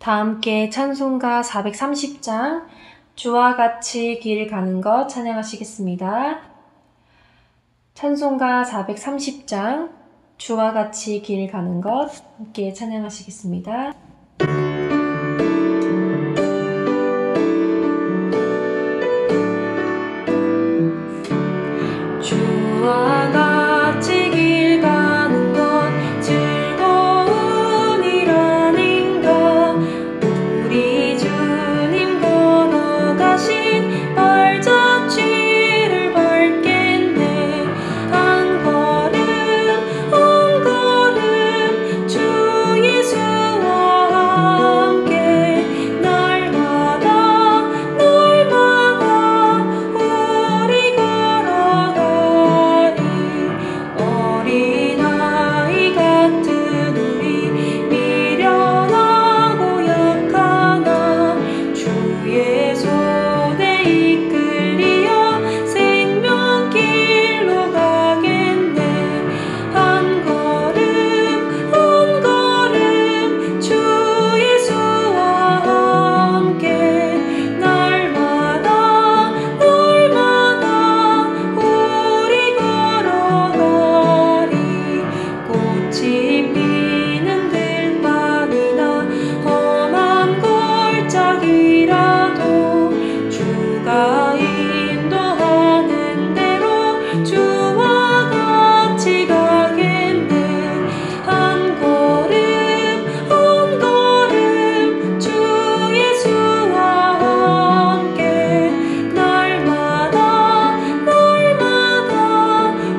다 함께 찬송가 430장 주와 같이 길 가는 것 찬양하시겠습니다. 찬송가 430장 주와 같이 길 가는 것 함께 찬양하시겠습니다. 주와 같이 길 가는 것 즐거운 일 아닌가. 우리 주님 걸어가신 발자취를 밟겠네. 한 걸음 한 걸음 주 예수와 함께 날마다 우리 걸어가리. 어린아이 같은 우리 미련하고 약하나 주의 손에 이끌리어 생명길로 가겠네. 한 걸음 한 걸음 주 예수와 함께 날마다 우리 걸어가리. 꽃이 피는 들판이나 험한 골짜기라도 주가 인도하는 대로 주와 같이 가겠네. 한 걸음 한 걸음 주 예수와 함께 날마다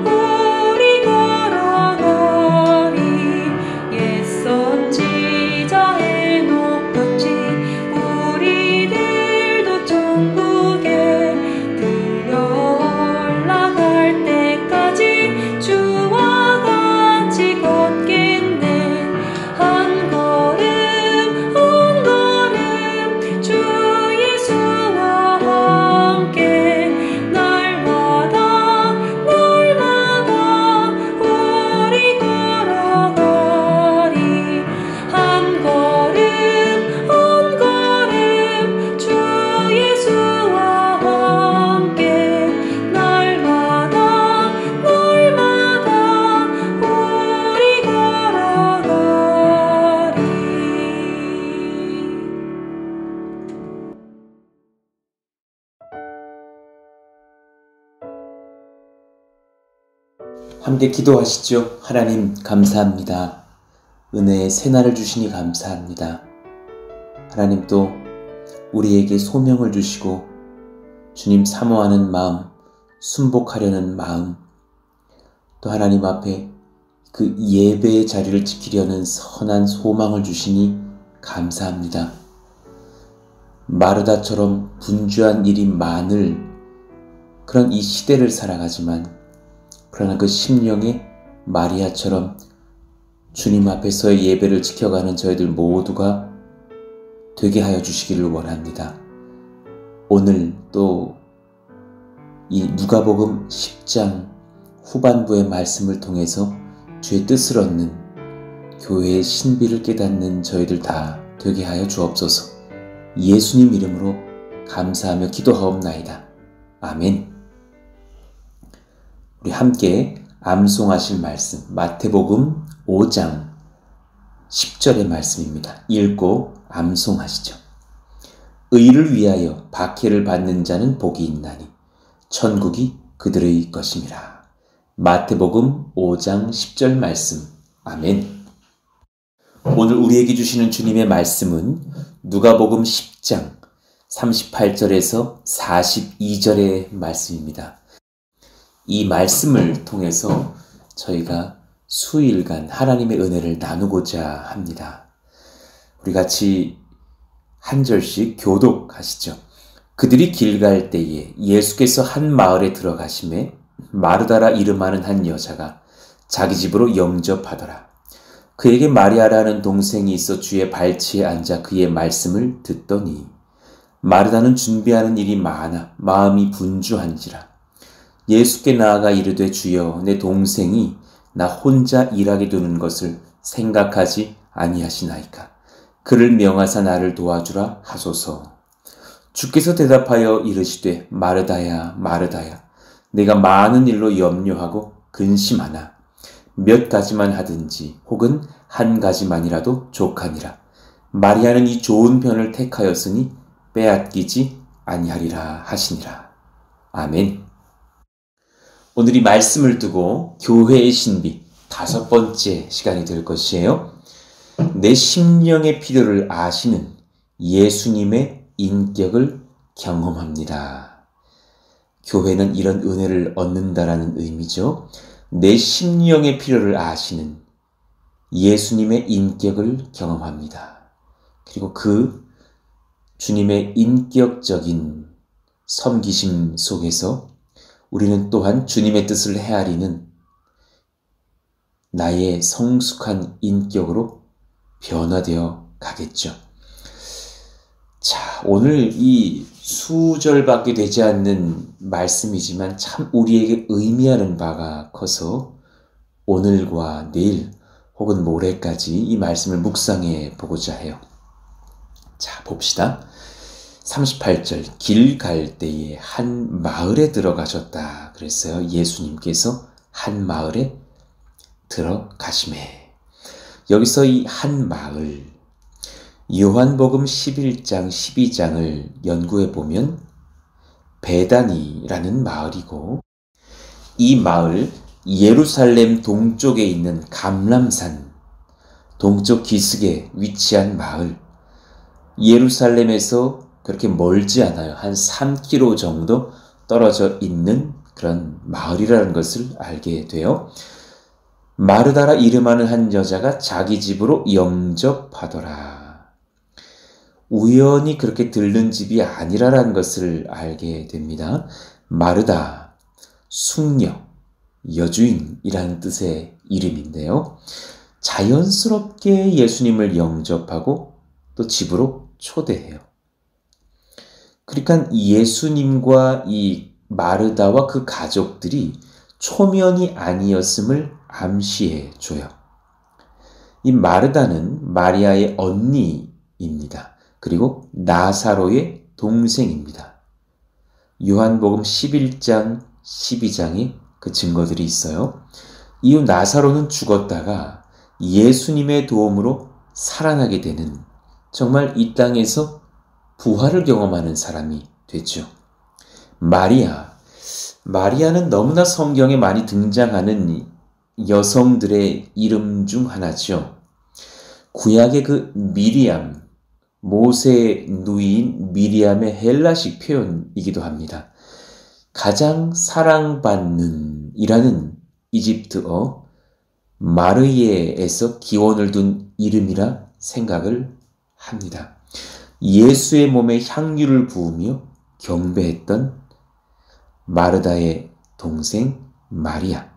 우리 걸어가리. 옛 선지자의 녹같이 우리들도 천국에 들려 올라갈 때까지 주와 같이 걷겠네. 한 걸음 한 걸음 주 예수와 함께 날마다 우리 걸어가리. 한 걸음 한 걸음 주 예수와 함께 날마다 우리 걸어가리. 함께 기도하시죠. 하나님 감사합니다. 은혜의 새날을 주시니 감사합니다. 하나님 또 우리에게 소명을 주시고 주님 사모하는 마음, 순복하려는 마음, 또 하나님 앞에 그 예배의 자리를 지키려는 선한 소망을 주시니 감사합니다. 마르다처럼 분주한 일이 많을 그런 이 시대를 살아가지만 그러나 그 심령에 마리아처럼 주님 앞에서의 예배를 지켜가는 저희들 모두가 되게 하여 주시기를 원합니다. 오늘 또 이 누가복음 10장 후반부의 말씀을 통해서 주의 뜻을 얻는 교회의 신비를 깨닫는 저희들 다 되게 하여 주옵소서. 예수님 이름으로 감사하며 기도하옵나이다. 아멘. 우리 함께 암송하실 말씀 마태복음 5장 10절의 말씀입니다. 읽고 암송하시죠. 의를 위하여 박해를 받는 자는 복이 있나니 천국이 그들의 것임이라. 마태복음 5장 10절 말씀. 아멘. 오늘 우리에게 주시는 주님의 말씀은 누가복음 10장 38절에서 42절의 말씀입니다. 이 말씀을 통해서 저희가 수일간 하나님의 은혜를 나누고자 합니다. 우리 같이 한 절씩 교독하시죠. 그들이 길 갈 때에 예수께서 한 마을에 들어가심에 마르다라 이름하는 한 여자가 자기 집으로 영접하더라. 그에게 마리아라는 동생이 있어 주의 발치에 앉아 그의 말씀을 듣더니 마르다는 준비하는 일이 많아 마음이 분주한지라. 예수께 나아가 이르되 주여 내 동생이 나 혼자 일하게 두는 것을 생각하지 아니하시나이까. 그를 명하사 나를 도와주라 하소서. 주께서 대답하여 이르시되 마르다야 마르다야 내가 많은 일로 염려하고 근심하나 몇 가지만 하든지 혹은 한 가지만이라도 족하니라. 마리아는 이 좋은 편을 택하였으니 빼앗기지 아니하리라 하시니라. 아멘. 오늘 이 말씀을 두고 교회의 신비 5번째 시간이 될 것이에요. 내 심령의 필요를 아시는 예수님의 인격을 경험합니다. 교회는 이런 은혜를 얻는다라는 의미죠. 내 심령의 필요를 아시는 예수님의 인격을 경험합니다. 그리고 그 주님의 인격적인 섬기심 속에서 우리는 또한 주님의 뜻을 헤아리는 나의 성숙한 인격으로 변화되어 가겠죠. 자, 오늘 이 수절밖에 되지 않는 말씀이지만 참 우리에게 의미하는 바가 커서 오늘과 내일 혹은 모레까지 이 말씀을 묵상해 보고자 해요. 자, 봅시다. 38절, 길 갈 때에 한 마을에 들어가셨다 그랬어요. 예수님께서 한 마을에 들어가시매. 여기서 이 한 마을, 요한복음 11장, 12장을 연구해 보면 베다니라는 마을이고, 이 마을 예루살렘 동쪽에 있는 감람산 동쪽 기슭에 위치한 마을, 예루살렘에서 그렇게 멀지 않아요. 한 3km 정도 떨어져 있는 그런 마을이라는 것을 알게 돼요. 마르다라 이름하는 한 여자가 자기 집으로 영접하더라. 우연히 그렇게 들른 집이 아니라는 것을 알게 됩니다. 마르다, 숙녀, 여주인이라는 뜻의 이름인데요. 자연스럽게 예수님을 영접하고 또 집으로 초대해요. 그러니까 예수님과 이 마르다와 그 가족들이 초면이 아니었음을 암시해 줘요. 이 마르다는 마리아의 언니입니다. 그리고 나사로의 동생입니다. 요한복음 11장, 12장에 그 증거들이 있어요. 이후 나사로는 죽었다가 예수님의 도움으로 살아나게 되는, 정말 이 땅에서 부활을 경험하는 사람이 됐죠. 마리아는 너무나 성경에 많이 등장하는 여성들의 이름 중 하나죠. 구약의 그 미리암, 모세의 누이인 미리암의 헬라식 표현이기도 합니다. 가장 사랑받는 이라는 이집트어 마르예에서 기원을 둔 이름이라 생각을 합니다. 예수의 몸에 향유를 부으며 경배했던 마르다의 동생 마리아.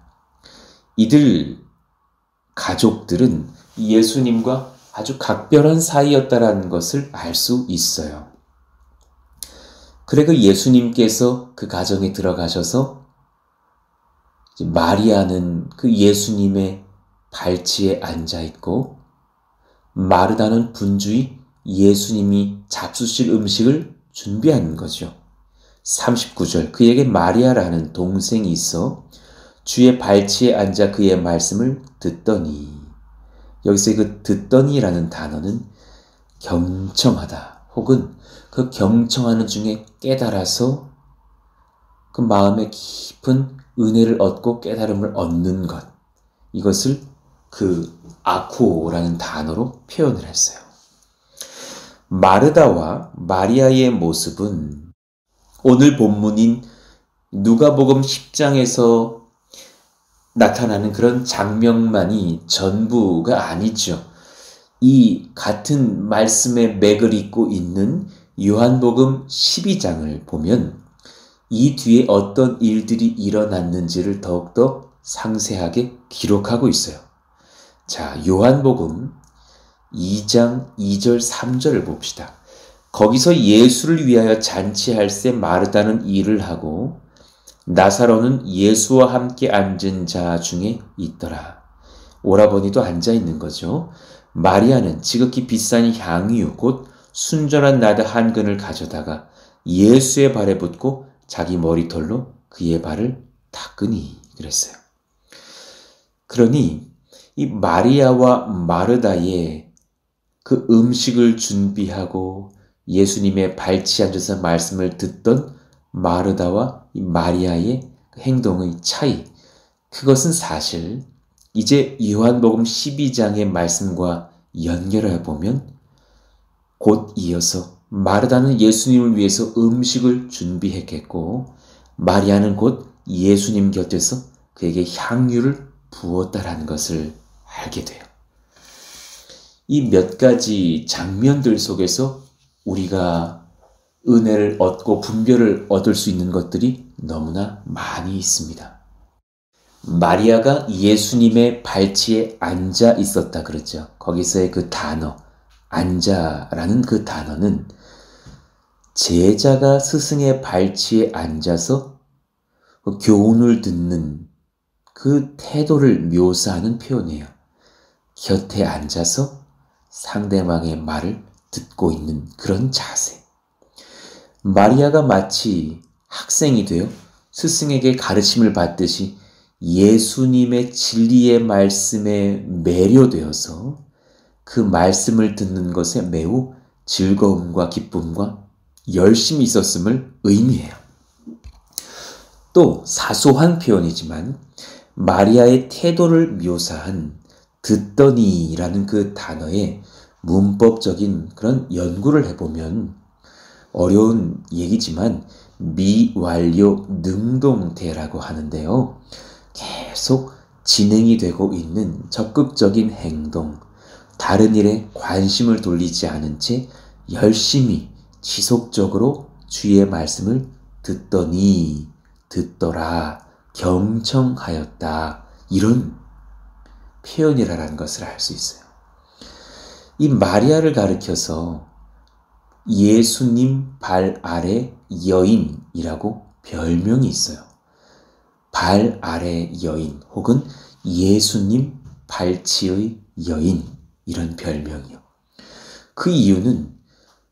이들 가족들은 예수님과 아주 각별한 사이였다라는 것을 알 수 있어요. 그래 그 예수님께서 그 가정에 들어가셔서 마리아는 그 예수님의 발치에 앉아 있고 마르다는 분주히 예수님이 잡수실 음식을 준비한 거죠. 39절, 그에게 마리아라는 동생이 있어 주의 발치에 앉아 그의 말씀을 듣더니, 여기서 그 듣더니라는 단어는 경청하다 혹은 그 경청하는 중에 깨달아서 그 마음에 깊은 은혜를 얻고 깨달음을 얻는 것, 이것을 그 아쿠오라는 단어로 표현을 했어요. 마르다와 마리아의 모습은 오늘 본문인 누가복음 10장에서 나타나는 그런 장면만이 전부가 아니죠. 이 같은 말씀의 맥을 잇고 있는 요한복음 12장을 보면 이 뒤에 어떤 일들이 일어났는지를 더욱더 상세하게 기록하고 있어요. 자, 요한복음 2장 2절 3절을 봅시다. 거기서 예수를 위하여 잔치할새 마르다는 일을 하고 나사로는 예수와 함께 앉은 자 중에 있더라. 오라버니도 앉아 있는 거죠. 마리아는 지극히 비싼 향유 곧 순전한 나드 한 근을 가져다가 예수의 발에 붓고 자기 머리털로 그의 발을 닦으니 그랬어요. 그러니 이 마리아와 마르다의 그 음식을 준비하고 예수님의 발치에 앉아서 말씀을 듣던 마르다와 이 마리아의 행동의 차이, 그것은 사실 이제 요한복음 12장의 말씀과 연결해 보면 곧 이어서 마르다는 예수님을 위해서 음식을 준비했겠고 마리아는 곧 예수님 곁에서 그에게 향유를 부었다라는 것을 알게 돼요. 이 몇 가지 장면들 속에서 우리가 은혜를 얻고 분별을 얻을 수 있는 것들이 너무나 많이 있습니다. 마리아가 예수님의 발치에 앉아 있었다 그랬죠. 거기서의 그 단어, 앉아라는 그 단어는 제자가 스승의 발치에 앉아서 교훈을 듣는 그 태도를 묘사하는 표현이에요. 곁에 앉아서 상대방의 말을 듣고 있는 그런 자세. 마리아가 마치 학생이 되어 스승에게 가르침을 받듯이 예수님의 진리의 말씀에 매료되어서 그 말씀을 듣는 것에 매우 즐거움과 기쁨과 열심이 있었음을 의미해요. 또 사소한 표현이지만 마리아의 태도를 묘사한 듣더니라는 그 단어의 문법적인 그런 연구를 해보면 어려운 얘기지만 미완료 능동태라고 하는데요. 계속 진행이 되고 있는 적극적인 행동, 다른 일에 관심을 돌리지 않은 채 열심히 지속적으로 주의 말씀을 듣더니, 듣더라, 경청하였다, 이런 표현이라는 것을 알 수 있어요. 이 마리아를 가리켜서 예수님 발 아래 여인이라고 별명이 있어요. 발 아래 여인 혹은 예수님 발치의 여인, 이런 별명이요. 그 이유는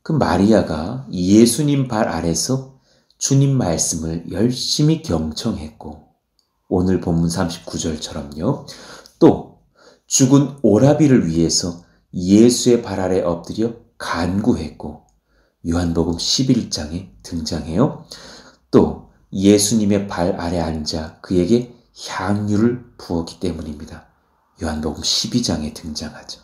그 마리아가 예수님 발 아래서 주님 말씀을 열심히 경청했고 오늘 본문 39절처럼요. 또 죽은 오라비를 위해서 예수의 발 아래 엎드려 간구했고 요한복음 11장에 등장해요. 또 예수님의 발 아래 앉아 그에게 향유를 부었기 때문입니다. 요한복음 12장에 등장하죠.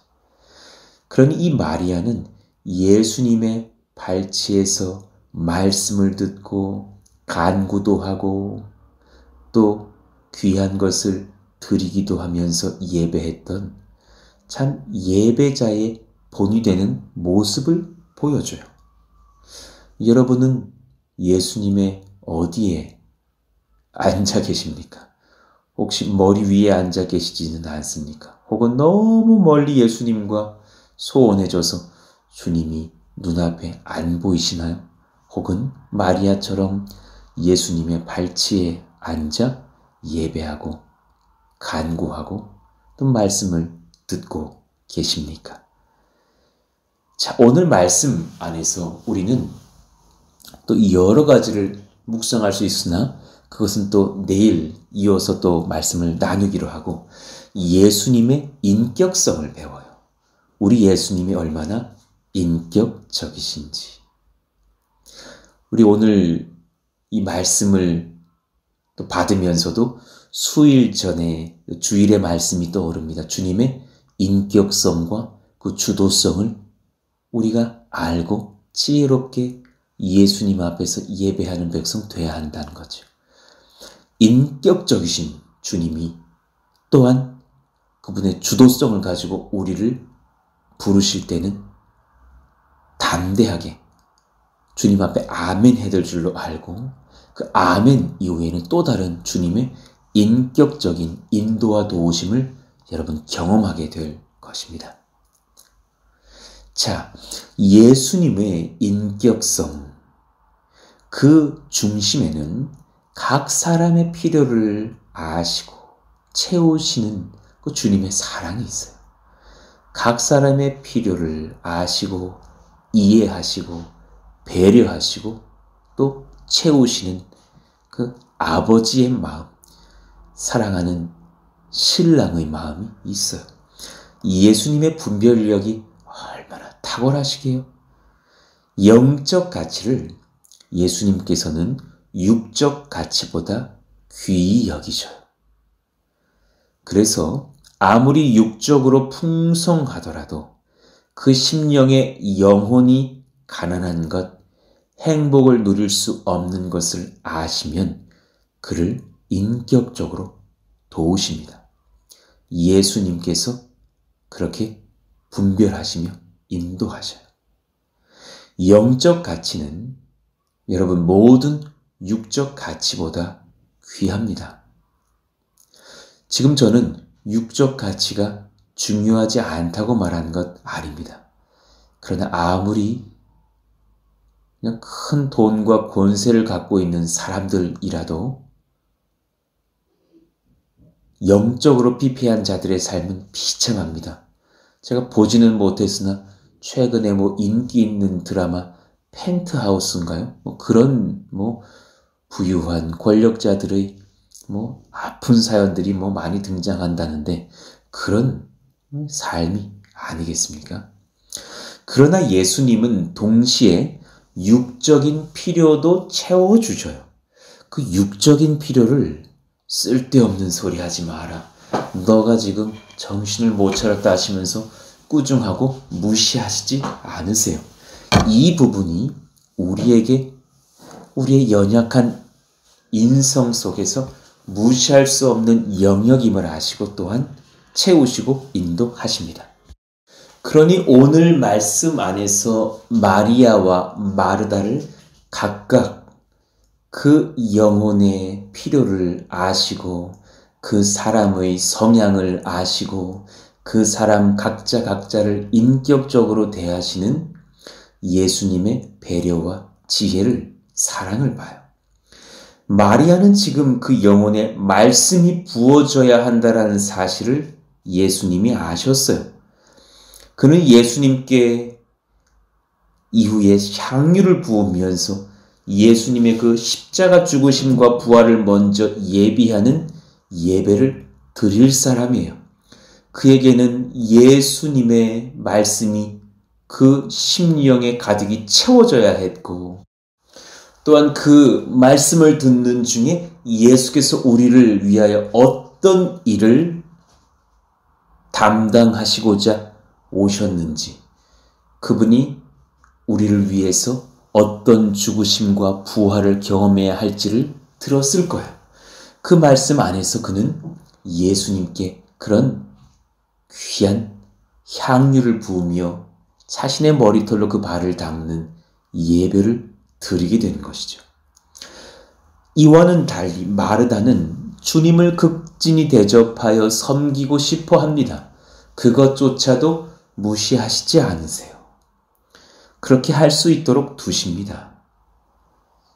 그러니 이 마리아는 예수님의 발치에서 말씀을 듣고 간구도 하고 또 귀한 것을 드리기도 하면서 예배했던 참 예배자의 본이 되는 모습을 보여줘요. 여러분은 예수님의 어디에 앉아 계십니까? 혹시 머리 위에 앉아 계시지는 않습니까? 혹은 너무 멀리 예수님과 소원해져서 주님이 눈앞에 안 보이시나요? 혹은 마리아처럼 예수님의 발치에 앉아 예배하고 간구하고 또 말씀을 듣고 계십니까? 자, 오늘 말씀 안에서 우리는 또 여러 가지를 묵상할 수 있으나 그것은 또 내일 이어서 또 말씀을 나누기로 하고 예수님의 인격성을 배워요. 우리 예수님이 얼마나 인격적이신지. 우리 오늘 이 말씀을 또 받으면서도 수일 전에 주일의 말씀이 떠오릅니다. 주님의 인격성과 그 주도성을 우리가 알고 지혜롭게 예수님 앞에서 예배하는 백성 되어야 한다는 거죠. 인격적이신 주님이 또한 그분의 주도성을 가지고 우리를 부르실 때는 담대하게 주님 앞에 아멘 해될 줄로 알고 그 아멘 이후에는 또 다른 주님의 인격적인 인도와 도우심을 여러분 경험하게 될 것입니다. 자, 예수님의 인격성, 그 중심에는 각 사람의 필요를 아시고 채우시는 그 주님의 사랑이 있어요. 각 사람의 필요를 아시고 이해하시고 배려하시고 또 채우시는 그 아버지의 마음, 사랑하는 신랑의 마음이 있어요. 예수님의 분별력이 얼마나 탁월하시게요. 영적 가치를 예수님께서는 육적 가치보다 귀히 여기셔요. 그래서 아무리 육적으로 풍성하더라도 그 심령의 영혼이 가난한 것, 행복을 누릴 수 없는 것을 아시면 그를 인격적으로 도우십니다. 예수님께서 그렇게 분별하시며 인도하셔요. 영적 가치는 여러분 모든 육적 가치보다 귀합니다. 지금 저는 육적 가치가 중요하지 않다고 말하는 것 아닙니다. 그러나 아무리 그냥 큰 돈과 권세를 갖고 있는 사람들이라도 영적으로 피폐한 자들의 삶은 비참합니다. 제가 보지는 못했으나 최근에 인기 있는 드라마 펜트하우스인가요? 그런 부유한 권력자들의 아픈 사연들이 많이 등장한다는데 그런 삶이 아니겠습니까? 그러나 예수님은 동시에 육적인 필요도 채워주셔요. 그 육적인 필요를 쓸데없는 소리 하지 마라. 너가 지금 정신을 못 차렸다 하시면서 꾸중하고 무시하시지 않으세요. 이 부분이 우리에게 우리의 연약한 인성 속에서 무시할 수 없는 영역임을 아시고 또한 채우시고 인도하십니다. 그러니 오늘 말씀 안에서 마리아와 마르다를 각각 그 영혼의 필요를 아시고 그 사람의 성향을 아시고 그 사람 각자를 인격적으로 대하시는 예수님의 배려와 지혜를 사랑을 봐요. 마리아는 지금 그 영혼에 말씀이 부어져야 한다라는 사실을 예수님이 아셨어요. 그는 예수님께 이후에 향유를 부으면서 예수님의 그 십자가 죽으심과 부활을 먼저 예비하는 예배를 드릴 사람이에요. 그에게는 예수님의 말씀이 그 심령에 가득히 채워져야 했고 또한 그 말씀을 듣는 중에 예수께서 우리를 위하여 어떤 일을 담당하시고자 오셨는지 그분이 우리를 위해서 어떤 죽으심과 부활을 경험해야 할지를 들었을 거예요. 그 말씀 안에서 그는 예수님께 그런 귀한 향유를 부으며 자신의 머리털로 그 발을 닦는 예배를 드리게 되는 것이죠. 이와는 달리 마르다는 주님을 극진히 대접하여 섬기고 싶어 합니다. 그것조차도 무시하시지 않으세요. 그렇게 할 수 있도록 두십니다.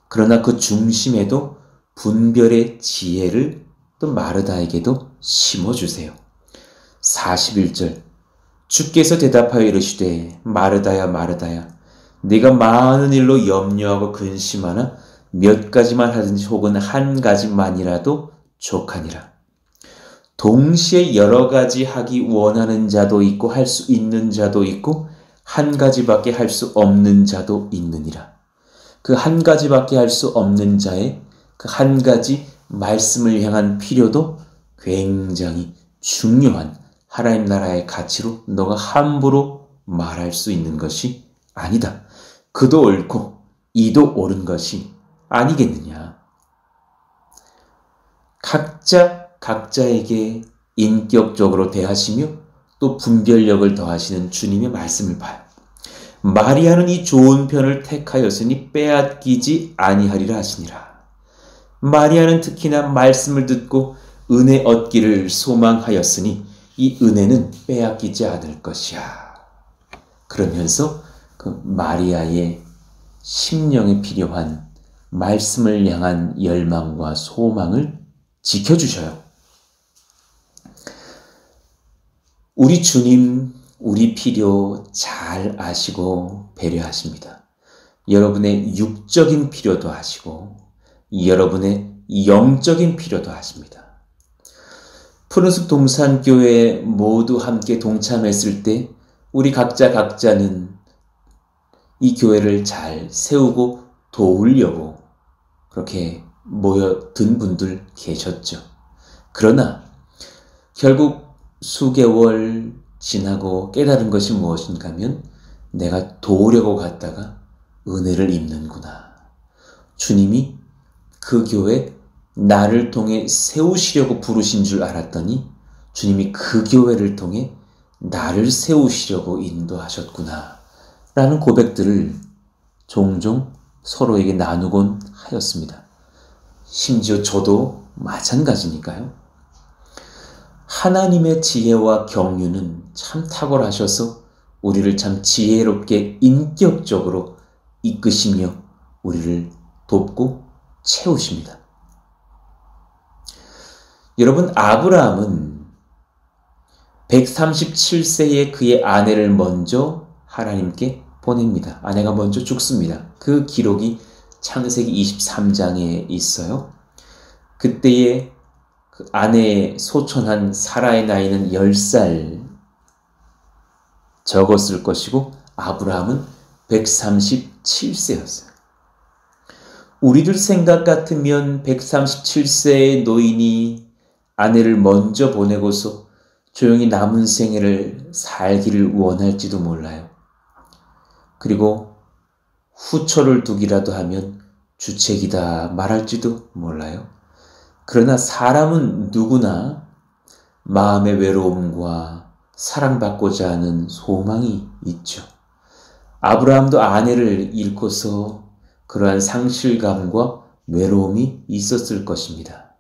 그러나 그 중심에도 분별의 지혜를 또 마르다에게도 심어주세요. 41절 주께서 대답하여 이르시되 마르다야 마르다야 네가 많은 일로 염려하고 근심하나 몇 가지만 하든지 혹은 한 가지만이라도 족하니라. 동시에 여러 가지 하기 원하는 자도 있고 할 수 있는 자도 있고 한 가지밖에 할 수 없는 자도 있느니라. 그 한 가지밖에 할 수 없는 자의 그 한 가지 말씀을 향한 필요도 굉장히 중요한 하나님 나라의 가치로 너가 함부로 말할 수 있는 것이 아니다. 그도 옳고 이도 옳은 것이 아니겠느냐. 각자에게 인격적으로 대하시며 또 분별력을 더하시는 주님의 말씀을 봐요. 마리아는 이 좋은 편을 택하였으니 빼앗기지 아니하리라 하시니라. 마리아는 특히나 말씀을 듣고 은혜 얻기를 소망하였으니 이 은혜는 빼앗기지 않을 것이야. 그러면서 그 마리아의 심령에 필요한 말씀을 향한 열망과 소망을 지켜주셔요. 우리 주님, 우리 필요 잘 아시고 배려하십니다. 여러분의 육적인 필요도 아시고 여러분의 영적인 필요도 아십니다. 푸른숲 동산교회에 모두 함께 동참했을 때 우리 각자는 이 교회를 잘 세우고 도우려고 그렇게 모여든 분들 계셨죠. 그러나 결국 수개월 지나고 깨달은 것이 무엇인가 하면 내가 도우려고 갔다가 은혜를 입는구나. 주님이 그 교회 나를 통해 세우시려고 부르신 줄 알았더니 주님이 그 교회를 통해 나를 세우시려고 인도하셨구나. 라는 고백들을 종종 서로에게 나누곤 하였습니다. 심지어 저도 마찬가지니까요. 하나님의 지혜와 경륜은 참 탁월하셔서 우리를 참 지혜롭게 인격적으로 이끄시며 우리를 돕고 채우십니다. 여러분, 아브라함은 137세에 그의 아내를 먼저 하나님께 보냅니다. 아내가 먼저 죽습니다. 그 기록이 창세기 23장에 있어요. 그때의 그 아내의 소천한 사라의 나이는 10살 적었을 것이고 아브라함은 137세였어요. 우리들 생각 같으면 137세의 노인이 아내를 먼저 보내고서 조용히 남은 생애를 살기를 원할지도 몰라요. 그리고 후처를 두기라도 하면 주책이다 말할지도 몰라요. 그러나 사람은 누구나 마음의 외로움과 사랑받고자 하는 소망이 있죠. 아브라함도 아내를 잃고서 그러한 상실감과 외로움이 있었을 것입니다.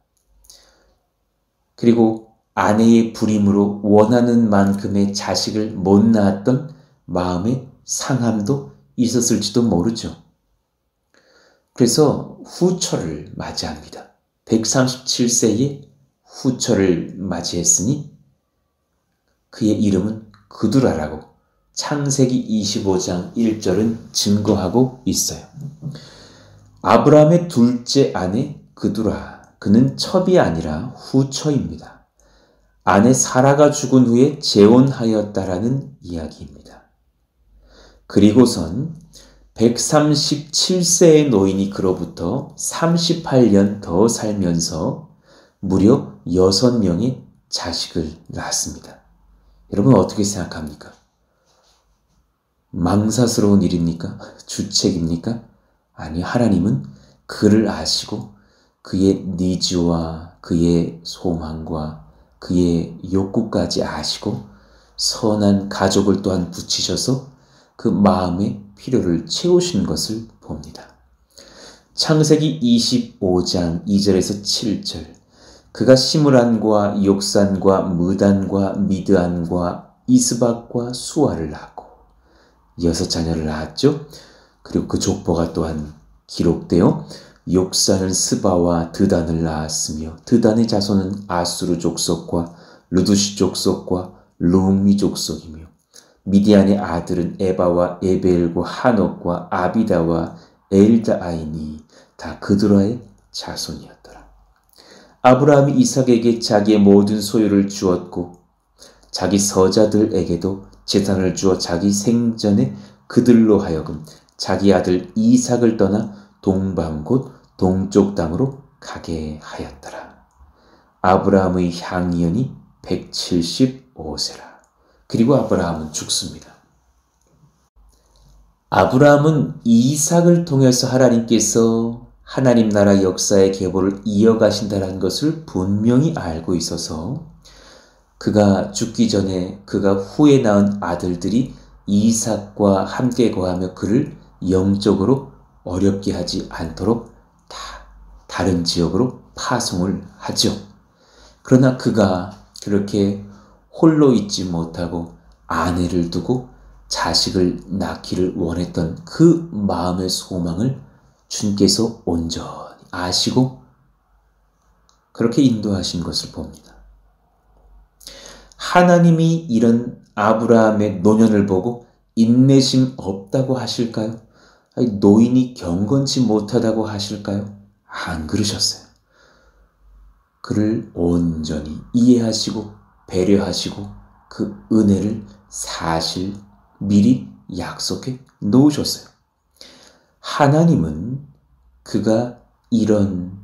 그리고 아내의 불임으로 원하는 만큼의 자식을 못 낳았던 마음의 상함도 있었을지도 모르죠. 그래서 후처를 맞이합니다. 137세에 후처를 맞이했으니 그의 이름은 그두라라고 창세기 25장 1절은 증거하고 있어요. 아브라함의 둘째 아내 그두라, 그는 첩이 아니라 후처입니다. 아내 사라가 죽은 후에 재혼하였다라는 이야기입니다. 그리고선 137세의 노인이 그로부터 38년 더 살면서 무려 6명의 자식을 낳았습니다. 여러분 어떻게 생각합니까? 망사스러운 일입니까? 주책입니까? 아니, 하나님은 그를 아시고 그의 니즈와 그의 소망과 그의 욕구까지 아시고 선한 가족을 또한 붙이셔서 그 마음의 필요를 채우신 것을 봅니다. 창세기 25장 2절에서 7절, 그가 시므란과 욕산과 무단과 미드안과 이스박과 수아를 낳고 6자녀를 낳았죠. 그리고 그 족보가 또한 기록되어 욕산은 스바와 드단을 낳았으며 드단의 자손은 아수르 족속과 르두시 족속과 룸미 족속이며 미디안의 아들은 에바와 에벨과 하녹과 아비다와 엘다아이니 다 그두라의 자손이었더라. 아브라함이 이삭에게 자기의 모든 소유를 주었고 자기 서자들에게도 재산을 주어 자기 생전에 그들로 하여금 자기 아들 이삭을 떠나 동방 곧 동쪽 땅으로 가게 하였더라. 아브라함의 향년이 175세라. 그리고 아브라함은 죽습니다. 아브라함은 이삭을 통해서 하나님께서 하나님 나라 역사의 계보를 이어가신다는 것을 분명히 알고 있어서 그가 죽기 전에 그가 후에 낳은 아들들이 이삭과 함께 거하며 그를 영적으로 어렵게 하지 않도록 다른 지역으로 파송을 하죠. 그러나 그가 그렇게 홀로 있지 못하고 아내를 두고 자식을 낳기를 원했던 그 마음의 소망을 주님께서 온전히 아시고 그렇게 인도하신 것을 봅니다. 하나님이 이런 아브라함의 노년을 보고 인내심 없다고 하실까요? 아니, 노인이 경건치 못하다고 하실까요? 안 그러셨어요. 그를 온전히 이해하시고 배려하시고 그 은혜를 사실 미리 약속해 놓으셨어요. 하나님은 그가 이런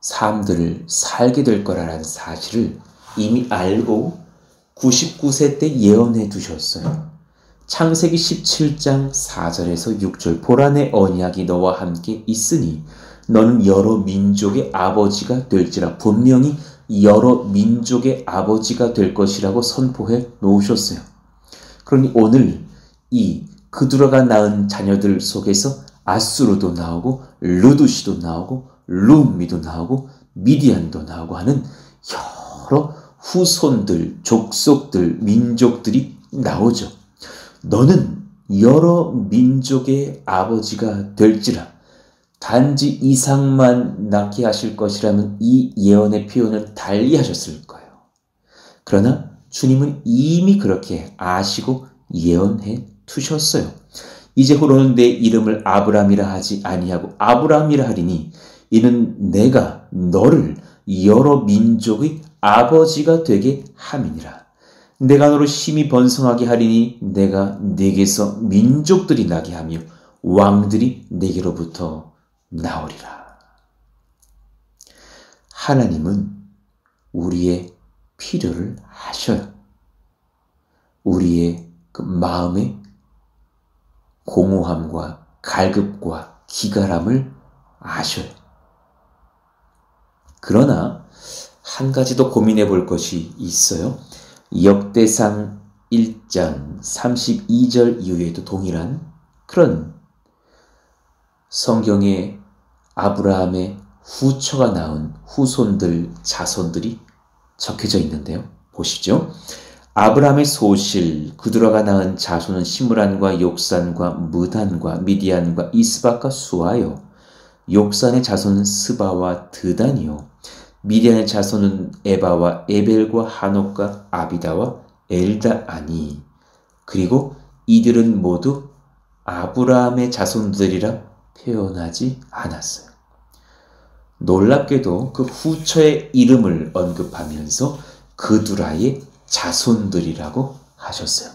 삶들을 살게 될 거라는 사실을 이미 알고 99세 때 예언해 두셨어요. 창세기 17장 4절에서 6절 보라 내 언약이 너와 함께 있으니 너는 여러 민족의 아버지가 될지라. 분명히 여러 민족의 아버지가 될 것이라고 선포해 놓으셨어요. 그러니 오늘 이 그두라가 낳은 자녀들 속에서 아수르도 나오고 르두시도 나오고 룸미도 나오고 미디안도 나오고 하는 여러 후손들, 족속들, 민족들이 나오죠. 너는 여러 민족의 아버지가 될지라. 단지 이삭만 낳게 하실 것이라면 이 예언의 표현을 달리 하셨을 거예요. 그러나 주님은 이미 그렇게 아시고 예언해 두셨어요. 이제후로는 내 이름을 아브람이라 하지 아니하고 아브람이라 하리니 이는 내가 너를 여러 민족의 아버지가 되게 함이니라. 내가 너를 심히 번성하게 하리니 내가 네게서 민족들이 나게 하며 왕들이 네게로부터 나오리라. 하나님은 우리의 필요를 아셔요. 우리의 그 마음의 공허함과 갈급과 기갈함을 아셔요. 그러나 한 가지 더 고민해 볼 것이 있어요. 역대상 1장 32절 이후에도 동일한 그런 성경에 아브라함의 후처가 낳은 후손들, 자손들이 적혀져 있는데요. 보시죠. 아브라함의 소실, 그두라가 낳은 자손은 시므란과 욕산과 무단과 미디안과 이스박과 수아요. 욕산의 자손은 스바와 드단이요. 미디안의 자손은 에바와 에벨과 하녹과 아비다와 엘다아니. 그리고 이들은 모두 아브라함의 자손들이라 표현하지 않았어요. 놀랍게도 그 후처의 이름을 언급하면서 그두라의 자손들이라고 하셨어요.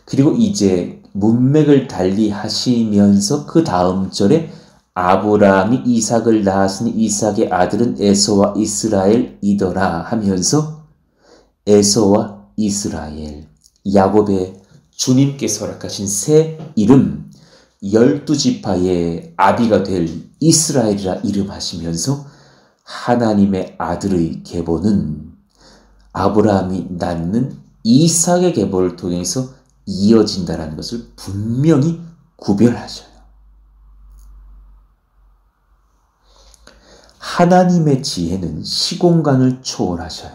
그리고 이제 문맥을 달리 하시면서 그 다음 절에 아브라함이 이삭을 낳았으니 이삭의 아들은 에서와 이스라엘이더라 하면서 에서와 이스라엘, 야곱의 주님께서 허락하신 새 이름 12지파의 아비가 될 이스라엘이라 이름하시면서 하나님의 아들의 계보는 아브라함이 낳는 이삭의 계보를 통해서 이어진다는 것을 분명히 구별하셔요. 하나님의 지혜는 시공간을 초월하셔요.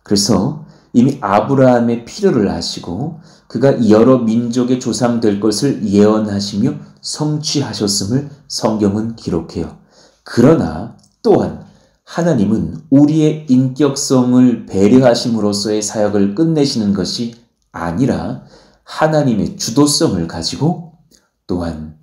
그래서 이미 아브라함의 필요를 아시고 그가 여러 민족의 조상 될 것을 예언하시며 성취하셨음을 성경은 기록해요. 그러나 또한 하나님은 우리의 인격성을 배려하심으로써의 사역을 끝내시는 것이 아니라 하나님의 주도성을 가지고 또한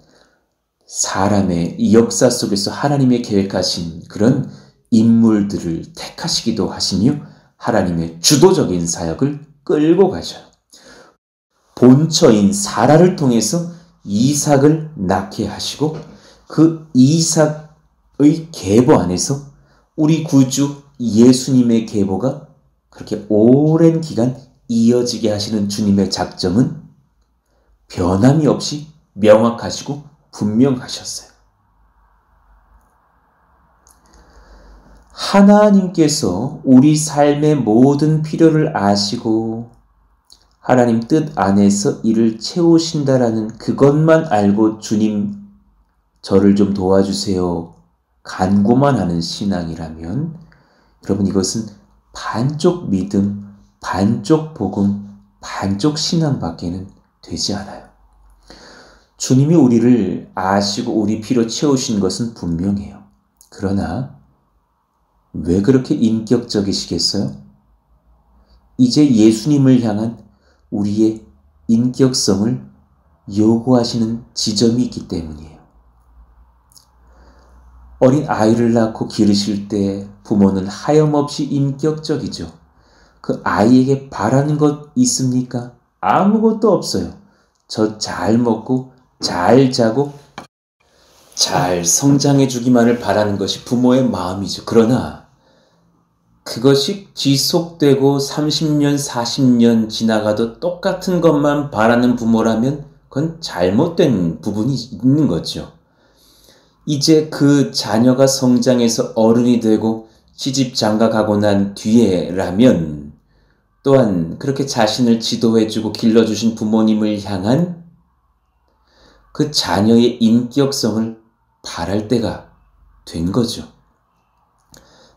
사람의 역사 속에서 하나님의 계획하신 그런 인물들을 택하시기도 하시며 하나님의 주도적인 사역을 끌고 가셔요. 본처인 사라를 통해서 이삭을 낳게 하시고 그 이삭의 계보 안에서 우리 구주 예수님의 계보가 그렇게 오랜 기간 이어지게 하시는 주님의 작정은 변함이 없이 명확하시고 분명하셨어요. 하나님께서 우리 삶의 모든 필요를 아시고 하나님 뜻 안에서 이를 채우신다라는 그것만 알고 주님 저를 좀 도와주세요 간구만 하는 신앙이라면 여러분 이것은 반쪽 믿음, 반쪽 복음, 반쪽 신앙밖에는 되지 않아요. 주님이 우리를 아시고 우리 필요 채우신 것은 분명해요. 그러나 왜 그렇게 인격적이시겠어요? 이제 예수님을 향한 우리의 인격성을 요구하시는 지점이 있기 때문이에요. 어린 아이를 낳고 기르실 때 부모는 하염없이 인격적이죠. 그 아이에게 바라는 것 있습니까? 아무것도 없어요. 저 잘 먹고 잘 자고 잘 성장해 주기만을 바라는 것이 부모의 마음이죠. 그러나 그것이 지속되고 30년, 40년 지나가도 똑같은 것만 바라는 부모라면 그건 잘못된 부분이 있는 거죠. 이제 그 자녀가 성장해서 어른이 되고 시집 장가가고 난 뒤에라면 또한 그렇게 자신을 지도해주고 길러주신 부모님을 향한 그 자녀의 인격성을 바랄 때가 된 거죠.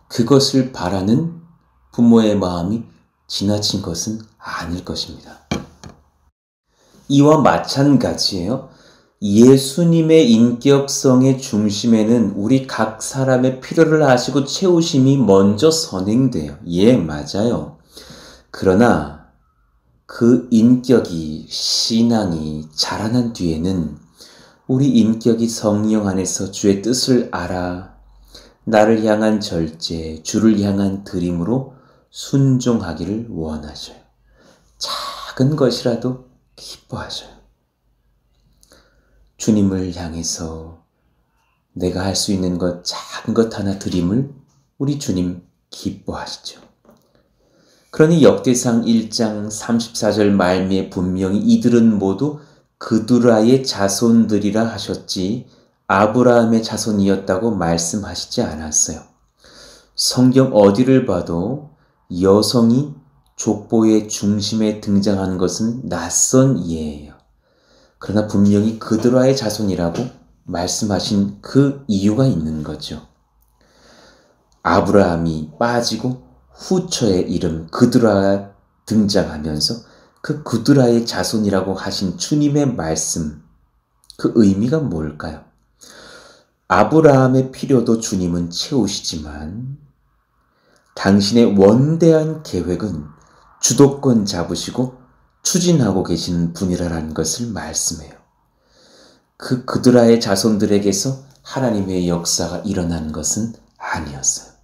그것을 바라는 부모의 마음이 지나친 것은 아닐 것입니다. 이와 마찬가지예요. 예수님의 인격성의 중심에는 우리 각 사람의 필요를 아시고 채우심이 먼저 선행돼요. 예, 맞아요. 그러나 그 인격이, 신앙이 자라난 뒤에는 우리 인격이 성령 안에서 주의 뜻을 알아 나를 향한 절제, 주를 향한 드림으로 순종하기를 원하셔요. 작은 것이라도 기뻐하셔요. 주님을 향해서 내가 할 수 있는 것, 작은 것 하나 드림을 우리 주님 기뻐하시죠. 그러니 역대상 1장 34절 말미에 분명히 이들은 모두 그두라의 자손들이라 하셨지 아브라함의 자손이었다고 말씀하시지 않았어요. 성경 어디를 봐도 여성이 족보의 중심에 등장하는 것은 낯선 예예요. 그러나 분명히 그두라의 자손이라고 말씀하신 그 이유가 있는 거죠. 아브라함이 빠지고 후처의 이름 그두라가 등장하면서 그 그두라의 자손이라고 하신 주님의 말씀, 그 의미가 뭘까요? 아브라함의 필요도 주님은 채우시지만 당신의 원대한 계획은 주도권 잡으시고 추진하고 계시는 분이라는 것을 말씀해요. 그 그두라의 자손들에게서 하나님의 역사가 일어난 것은 아니었어요.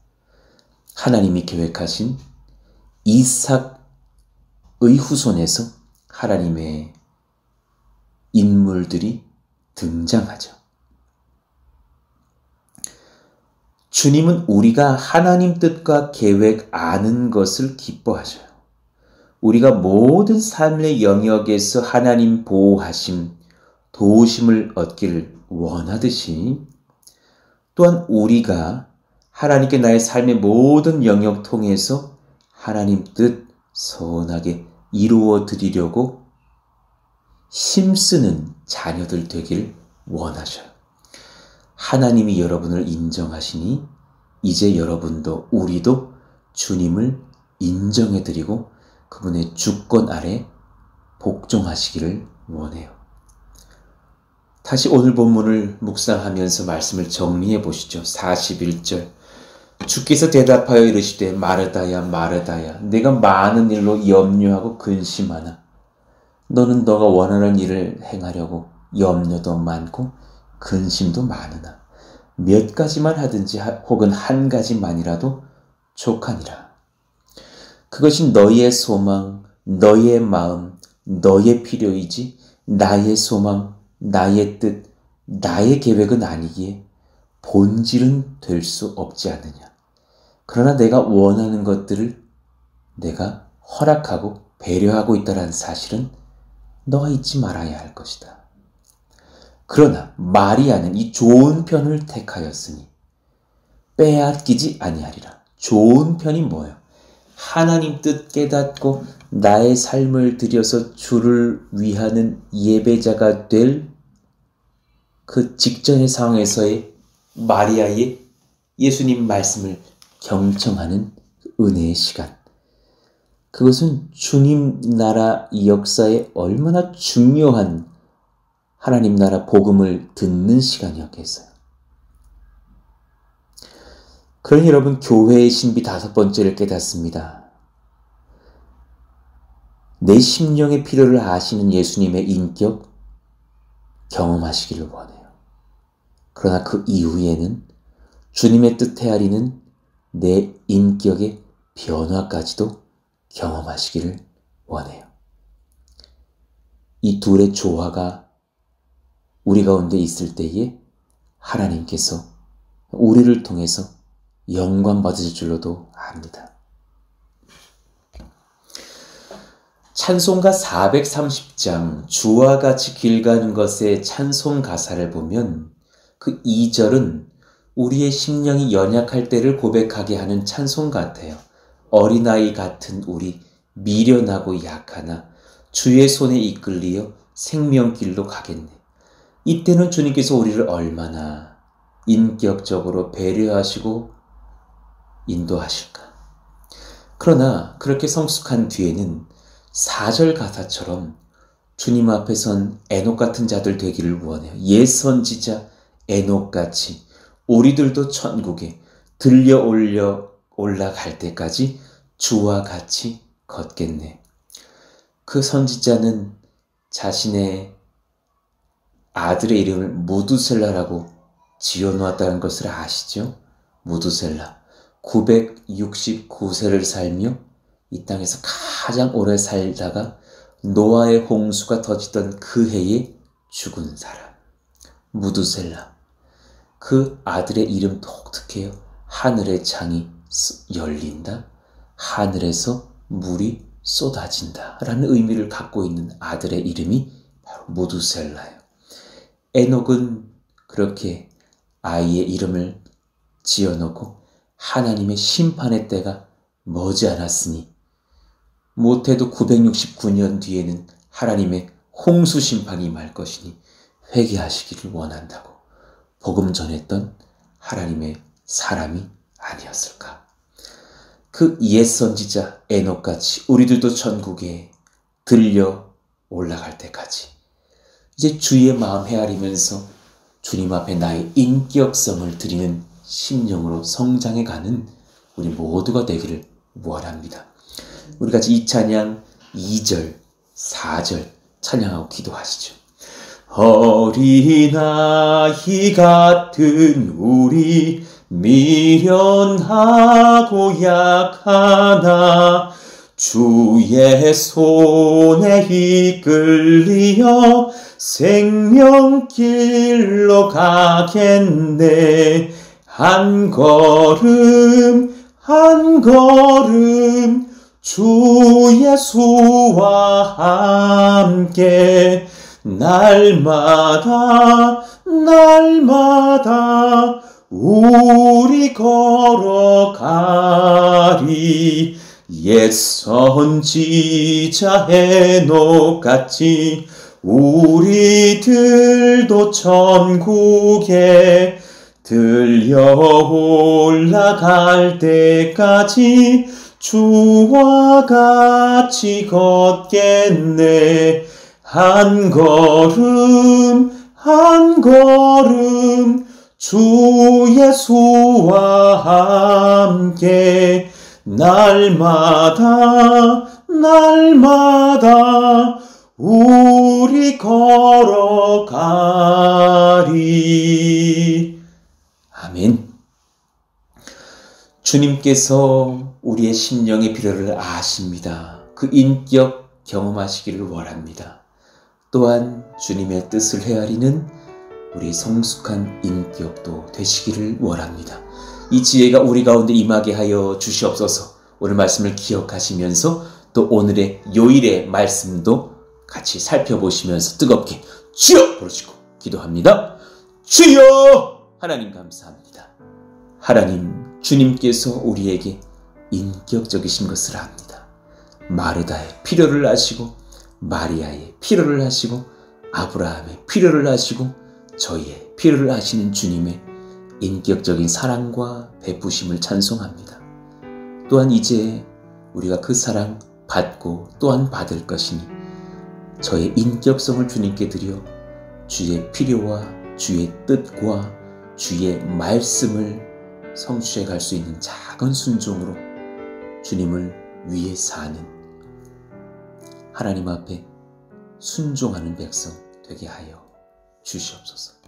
하나님이 계획하신 이삭의 후손에서 하나님의 인물들이 등장하죠. 주님은 우리가 하나님 뜻과 계획 아는 것을 기뻐하셔요. 우리가 모든 삶의 영역에서 하나님 보호하심, 도우심을 얻기를 원하듯이 또한 우리가 하나님께 나의 삶의 모든 영역 통해서 하나님 뜻 선하게 이루어 드리려고 힘쓰는 자녀들 되기를 원하셔요. 하나님이 여러분을 인정하시니 이제 여러분도 우리도 주님을 인정해드리고 그분의 주권 아래 복종하시기를 원해요. 다시 오늘 본문을 묵상하면서 말씀을 정리해 보시죠. 41절 주께서 대답하여 이르시되 마르다야 마르다야 내가 많은 일로 염려하고 근심하나 너는 너가 원하는 일을 행하려고 염려도 많고 근심도 많으나 몇 가지만 하든지 혹은 한 가지만이라도 족하니라. 그것이 너희의 소망, 너희의 마음, 너희의 필요이지 나의 소망, 나의 뜻, 나의 계획은 아니기에 본질은 될 수 없지 않느냐. 그러나 내가 원하는 것들을 내가 허락하고 배려하고 있다는 사실은 너가 잊지 말아야 할 것이다. 그러나 마리아는 이 좋은 편을 택하였으니 빼앗기지 아니하리라. 좋은 편이 뭐예요? 하나님 뜻 깨닫고 나의 삶을 들여서 주를 위하는 예배자가 될 그 직전의 상황에서의 마리아의 예수님 말씀을 경청하는 은혜의 시간. 그것은 주님 나라 역사에 얼마나 중요한 하나님 나라 복음을 듣는 시간이었겠어요. 그러니 여러분 교회의 신비 5번째를 깨닫습니다. 내 심령의 필요를 아시는 예수님의 인격 경험하시기를 원해요. 그러나 그 이후에는 주님의 뜻 헤아리는 내 인격의 변화까지도 경험하시기를 원해요. 이 둘의 조화가 우리 가운데 있을 때에 하나님께서 우리를 통해서 영광 받으실 줄로도 압니다. 찬송가 430장 주와 같이 길 가는 것의 찬송 가사를 보면 그 2절은 우리의 심령이 연약할 때를 고백하게 하는 찬송 같아요. 어린아이 같은 우리 미련하고 약하나 주의 손에 이끌리어 생명길로 가겠네. 이때는 주님께서 우리를 얼마나 인격적으로 배려하시고 인도하실까. 그러나 그렇게 성숙한 뒤에는 4절 가사처럼 주님 앞에 선 에녹 같은 자들 되기를 원해요. 옛 선지자 에녹같이 우리들도 천국에 들려 올라갈 때까지 주와 같이 걷겠네. 그 선지자는 자신의 아들의 이름을 무두셀라라고 지어놓았다는 것을 아시죠? 무두셀라. 969세를 살며 이 땅에서 가장 오래 살다가 노아의 홍수가 터지던 그 해에 죽은 사람. 무두셀라. 그 아들의 이름 독특해요. 하늘의 창이 열린다. 하늘에서 물이 쏟아진다. 라는 의미를 갖고 있는 아들의 이름이 바로 무두셀라예요. 에녹은 그렇게 아이의 이름을 지어놓고 하나님의 심판의 때가 머지않았으니 못해도 969년 뒤에는 하나님의 홍수 심판이 임할 것이니 회개하시기를 원한다고 복음 전했던 하나님의 사람이 아니었을까. 그 옛 선지자 에녹같이 우리들도 천국에 들려 올라갈 때까지 이제 주의 마음 헤아리면서 주님 앞에 나의 인격성을 드리는 심령으로 성장해가는 우리 모두가 되기를 원합니다. 우리 같이 이 찬양 2절, 4절 찬양하고 기도하시죠. 어린아이 같은 우리 미련하고 약하나 주의 손에 이끌리어 생명길로 가겠네. 한 걸음 한 걸음 주 예수와 함께 날마다 우리 걸어가리. 옛 선지자 에녹같이 우리들도 천국에 들려 올라갈 때까지 주와 같이 걷겠네. 한 걸음 한 걸음 주 예수와 함께 날마다 우리 걸어가리. 아멘. 주님께서 우리의 심령의 필요를 아십니다. 그 인격 경험하시기를 원합니다. 또한 주님의 뜻을 헤아리는 우리 성숙한 인격도 되시기를 원합니다. 이 지혜가 우리 가운데 임하게 하여 주시옵소서. 오늘 말씀을 기억하시면서 또 오늘의 요일의 말씀도 같이 살펴보시면서 뜨겁게 주여 부르시고 기도합니다. 주여! 하나님 감사합니다. 하나님, 주님께서 우리에게 인격적이신 것을 압니다. 마르다의 필요를 아시고 마리아의 필요를 아시고 아브라함의 필요를 아시고 저희의 필요를 아시는 주님의 인격적인 사랑과 베푸심을 찬송합니다. 또한 이제 우리가 그 사랑 받고 또한 받을 것이니 저의 인격성을 주님께 드려 주의 필요와 주의 뜻과 주의 말씀을 성취해 갈 수 있는 작은 순종으로 주님을 위해 사는 하나님 앞에 순종하는 백성 되게 하여 주시옵소서.